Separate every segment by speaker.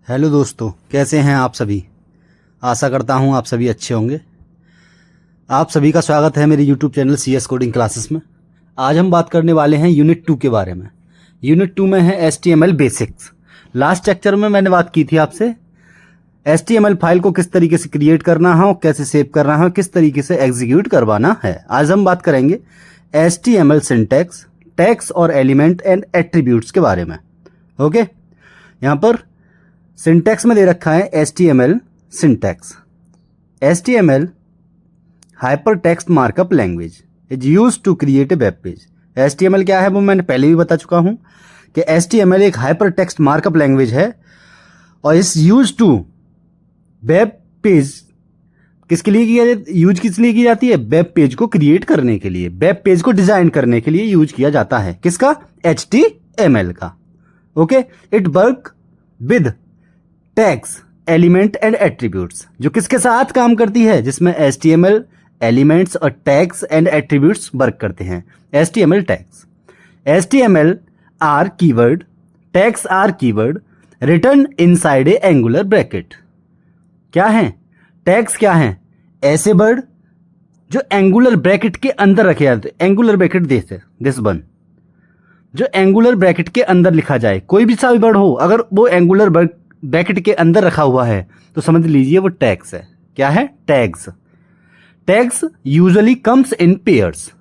Speaker 1: Hello दोस्तों, कैसे हैं आप सभी। आशा करता हूं आप सभी अच्छे होंगे। आप सभी का स्वागत है मेरे YouTube channel CS coding classes में। आज हम बात करने वाले हैं यूनिट 2 के बारे में। यूनिट 2 में है HTML बेसिक्स। लास्ट लेक्चर में मैंने बात की थी आपसे HTML फाइल को किस तरीके से क्रिएट करना है और कैसे सेव करना है और किस तरीके से एग्जीक्यूट करवाना है। आज हम बात करेंगे HTML सिंटैक्स, टैग्स और एलिमेंट एंड एट्रीब्यूट्स के बारे में। ओके, यहाँ पर सिंटैक्स में दे रखा है HTML syntax. HTML hyper text markup language is use to create a web page. HTML क्या है वो मैंने पहले भी बता चुका हूं कि HTML एक हाइपर टेक्स्ट मार्कअप लैंग्वेज है और इस यूज टू वेब पेज किसके लिए किस लिए की जाती है? वेब पेज को क्रिएट करने के लिए, वेब पेज को डिजाइन करने के लिए यूज किया जाता है। किसका? HTML का। Okay, it work with tags, element and attributes. जो किसके साथ काम करती है? जिसमें HTML एलिमेंट्स और टैग्स एंड एट्रीब्यूट्स वर्क करते हैं। HTML tags, HTML are keyword, tags are keyword written inside a angular bracket. क्या है? टैग्स क्या है? ऐसे वर्ड जो एंगुलर ब्रैकेट के अंदर रखे जाते। एंगुलर ब्रैकेट दिस वन, जो एंगुलर ब्रैकेट के अंदर लिखा जाए। कोई भी सा भी वर्ड हो, अगर वो एंगुलर ब्रैकेट के अंदर रखा हुआ है तो समझ लीजिए वो टैग्स है। क्या है? Tags. Tags usually comes in pairs.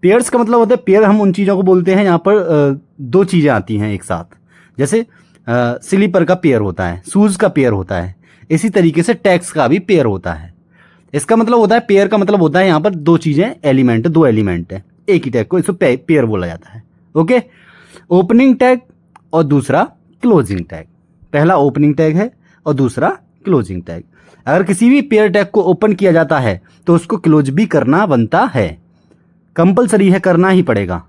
Speaker 1: Pairs का मतलब होता है पेयर, हम उन चीज़ों को बोलते हैं यहाँ पर दो चीज़ें आती हैं एक साथ। जैसे स्लीपर का पेयर होता है, शूज़ का पेयर होता है, इसी तरीके से टैग्स का भी पेयर होता है। इसका मतलब होता है, पेयर का मतलब होता है यहाँ पर दो चीज़ें, एलिमेंट, दो एलिमेंट है एक ही टैग को, इसको पेयर बोला जाता है। ओके, ओपनिंग टैग और दूसरा क्लोजिंग टैग। पहला ओपनिंग टैग है और दूसरा क्लोजिंग टैग। अगर किसी भी पेयर टैग को ओपन किया जाता है तो उसको क्लोज भी करना बनता है, कंपलसरी है, करना ही पड़ेगा।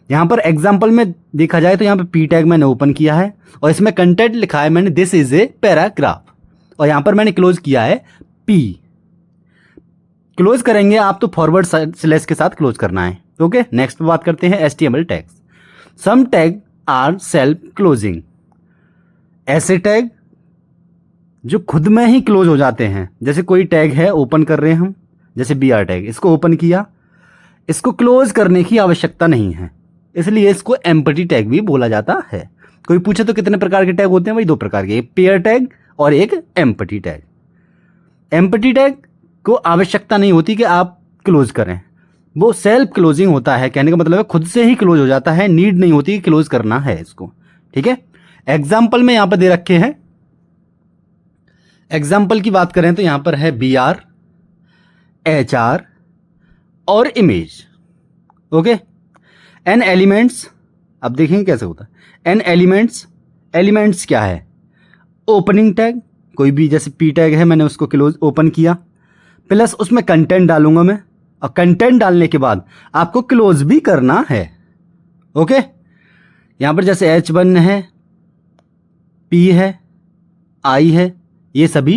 Speaker 1: यहां पर एग्जांपल में देखा जाए तो यहां पर पी टैग मैंने ओपन किया है और इसमें कंटेंट लिखा है मैंने दिस इज ए पैराग्राफ, और यहां पर मैंने क्लोज किया है पी। क्लोज करेंगे आप तो फॉरवर्ड स्लैश के साथ क्लोज करना है। ओके, नेक्स्ट बात करते हैं HTML tags. Some tag are self closing. ऐसे टैग जो खुद में ही क्लोज हो जाते हैं। जैसे कोई टैग है, ओपन कर रहे हैं हम, जैसे BR टैग, इसको ओपन किया, इसको क्लोज करने की आवश्यकता नहीं है, इसलिए इसको एम्प्टी टैग भी बोला जाता है। कोई पूछे तो कितने प्रकार के टैग होते हैं? वही दो प्रकार के, एक पेयर टैग और एक एम्प्टी टैग। एम्प्टी टैग को आवश्यकता नहीं होती कि आप क्लोज करें, वो सेल्फ क्लोजिंग होता है। कहने का मतलब है खुद से ही क्लोज हो जाता है, नीड नहीं होती कि क्लोज करना है इसको। ठीक है, एग्जाम्पल में यहां पर दे रखे हैं। एग्जाम्पल की बात करें तो यहां पर है BR, HR और इमेज। ओके, एन एलिमेंट्स, अब देखेंगे कैसे होता है। एन एलिमेंट्स क्या है? ओपनिंग टैग, कोई भी, जैसे P टैग है, मैंने उसको क्लोज ओपन किया, प्लस उसमें कंटेंट डालूंगा मैं, और कंटेंट डालने के बाद आपको क्लोज भी करना है। ओके, यहां पर जैसे H1 है, P है, I है, ये सभी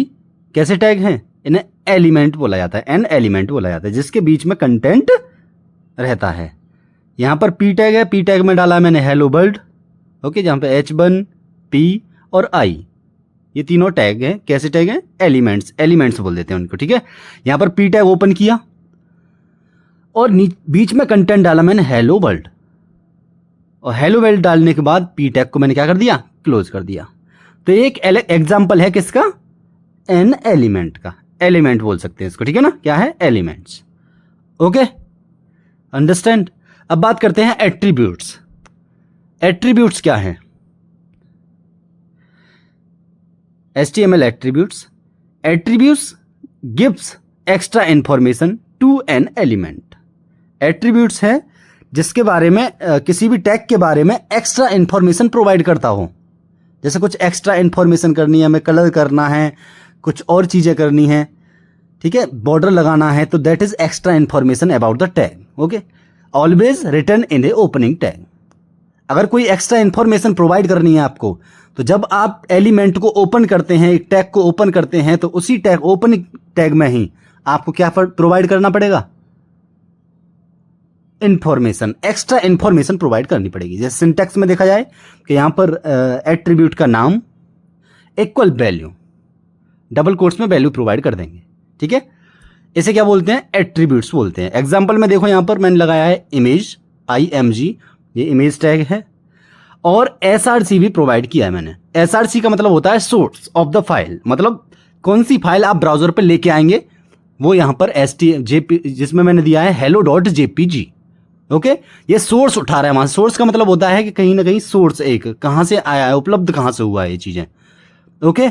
Speaker 1: कैसे टैग हैं? इन्हें एलिमेंट बोला जाता है, एन एलिमेंट बोला जाता है, जिसके बीच में कंटेंट रहता है। यहां पर P टैग है, P टैग में डाला मैंने हेलो वर्ल्ड। ओके, जहां पे H1, P और I, ये तीनों टैग हैं। कैसे टैग हैं? एलिमेंट्स बोल देते हैं उनको। ठीक है, यहां पर P टैग ओपन किया और बीच में कंटेंट डाला मैंने हेलो वर्ल्ड, और हेलो वर्ल्ड डालने के बाद P टैग को मैंने क्या कर दिया? क्लोज कर दिया। तो एक एग्जाम्पल है किसका? एन एलिमेंट का, एलिमेंट बोल सकते हैं इसको। ठीक है ना, क्या है? एलिमेंट्स। Okay, understand. अब बात करते हैं एट्रीब्यूट्स। एट्रीब्यूट्स क्या है? HTML attributes gives extra information to an element. Attributes है जिसके बारे में किसी भी टैग के बारे में एक्स्ट्रा इंफॉर्मेशन प्रोवाइड करता हो। जैसे कुछ एक्स्ट्रा इंफॉर्मेशन करनी है, हमें कलर करना है, कुछ और चीजें करनी है, ठीक है, बॉर्डर लगाना है, तो that is extra information about the tag. Okay, always return in A opening tag. अगर कोई एक्स्ट्रा इंफॉर्मेशन प्रोवाइड करनी है आपको, तो जब आप एलिमेंट को ओपन करते हैं, एक टैग को ओपन करते हैं, तो उसी टैग, ओपनिंग टैग में ही आपको क्या प्रोवाइड करना पड़ेगा? इंफॉर्मेशन, एक्स्ट्रा इंफॉर्मेशन प्रोवाइड करनी पड़ेगी। जैसे सिंटैक्स में देखा जाए कि यहां पर एट्रीब्यूट का नाम, इक्वल वैल्यू, डबल कोट्स में वैल्यू प्रोवाइड कर देंगे, ठीक है। इसे क्या बोलते हैं, एट्रीब्यूट्स बोलते हैं। एग्जाम्पल में देखो यहाँ पर मैंने लगाया है इमेज, IMG, ये इमेज टैग है, और SRC भी प्रोवाइड किया है मैंने। SRC का मतलब होता है सोर्स ऑफ द फाइल, मतलब कौन सी फाइल आप ब्राउजर पर लेके आएंगे, वो यहाँ पर जिसमें मैंने दिया है hello.jpg, ओके। ये सोर्स उठा रहा है वहां। सोर्स का मतलब होता है कि कहीं ना कहीं सोर्स एक कहां से आया है, उपलब्ध कहां से हुआ है ये चीजें, ओके।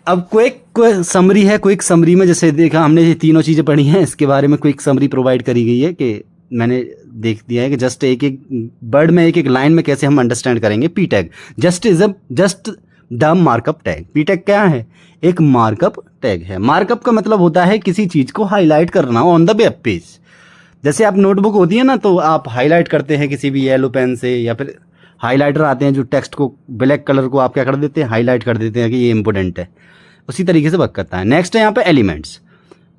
Speaker 1: अब क्विक समरी है। क्विक समरी में जैसे देखा हमने ये तीनों चीजें पढ़ी हैं, इसके बारे में क्विक समरी प्रोवाइड करी गई है कि मैंने देख दिया है कि जस्ट एक एक वर्ड में, एक एक लाइन में कैसे हम अंडरस्टैंड करेंगे। P tag just the markup tag. P tag क्या है, एक मार्कअप टैग है। मार्कअप का मतलब होता है किसी चीज को हाईलाइट करना ऑन द वेब पेज। जैसे आप नोटबुक होती है ना, तो आप हाईलाइट करते हैं किसी भी येलो पेन से, या फिर हाईलाइटर आते हैं जो टेक्स्ट को, ब्लैक कलर को आप क्या कर देते हैं, हाईलाइट कर देते हैं कि ये इंपॉर्टेंट है। उसी तरीके से वर्क करता है। नेक्स्ट है यहाँ पे एलिमेंट्स।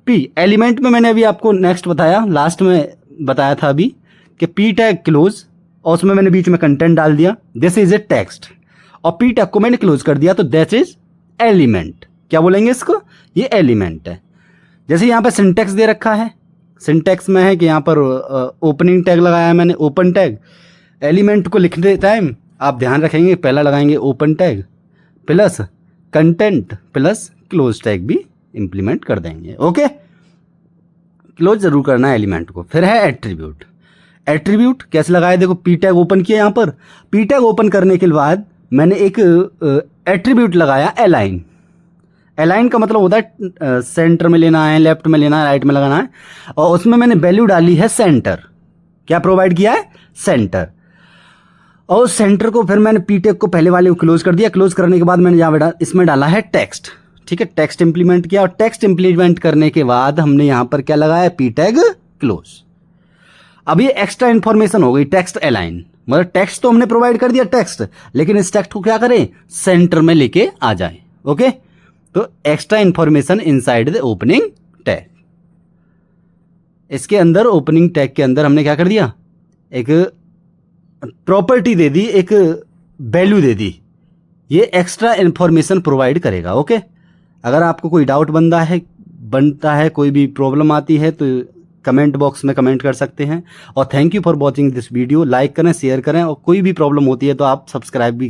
Speaker 1: पी एलिमेंट में मैंने अभी आपको नेक्स्ट बताया, लास्ट में बताया था अभी कि पी टैग क्लोज, और उसमें मैंने बीच में कंटेंट डाल दिया, दिस इज ए टेक्स्ट, और पी टैग को मैंने क्लोज कर दिया, तो दैट इज एलिमेंट। क्या बोलेंगे इसको, ये एलिमेंट है। जैसे यहाँ पे सिंटेक्स दे रखा है, सिंटेक्स में है कि यहाँ पर ओपनिंग टैग लगाया है मैंने, ओपन टैग। एलिमेंट को लिखते टाइम आप ध्यान रखेंगे, पहला लगाएंगे open tag plus content plus close tag भी इंप्लीमेंट कर देंगे, ओके। क्लोज जरूर करना है एलिमेंट को। फिर है एट्रीब्यूट। एट्रीब्यूट कैसे लगाया, देखो पी टैग ओपन किया, यहाँ पर पी टैग ओपन करने के बाद मैंने एक एट्रीब्यूट लगाया अलाइन। अलाइन का मतलब होता है सेंटर में लेना है, लेफ्ट में लेना है, राइट में लगाना है, और उसमें मैंने वैल्यू डाली है सेंटर। क्या प्रोवाइड किया है, सेंटर। और सेंटर को फिर मैंने पी टैग को पहले वाले को क्लोज कर दिया। क्लोज करने के बाद मैंने यहाँ इसमें डाला है टेक्स्ट, ठीक है। टेक्स्ट इंप्लीमेंट किया, और टेक्स्ट इंप्लीमेंट करने के बाद हमने यहाँ पर क्या लगाया, पी टैग क्लोज। अब ये एक्स्ट्रा इंफॉर्मेशन हो गई, टेक्स्ट अलाइन, मतलब टेक्स्ट तो हमने प्रोवाइड कर दिया टेक्स्ट, लेकिन इस टेक्स्ट को क्या करें, सेंटर में लेके आ जाए, ओके। तो extra information inside the opening tag. इसके अंदर ओपनिंग टैग के अंदर हमने क्या कर दिया, एक प्रॉपर्टी दे दी, एक वैल्यू दे दी, ये एक्स्ट्रा इंफॉर्मेशन प्रोवाइड करेगा, ओके। अगर आपको कोई डाउट बनता है, कोई भी प्रॉब्लम आती है, तो कमेंट बॉक्स में कमेंट कर सकते हैं। और thank you for watching this video. Like करें, शेयर करें, और कोई भी प्रॉब्लम होती है तो आप सब्सक्राइब भी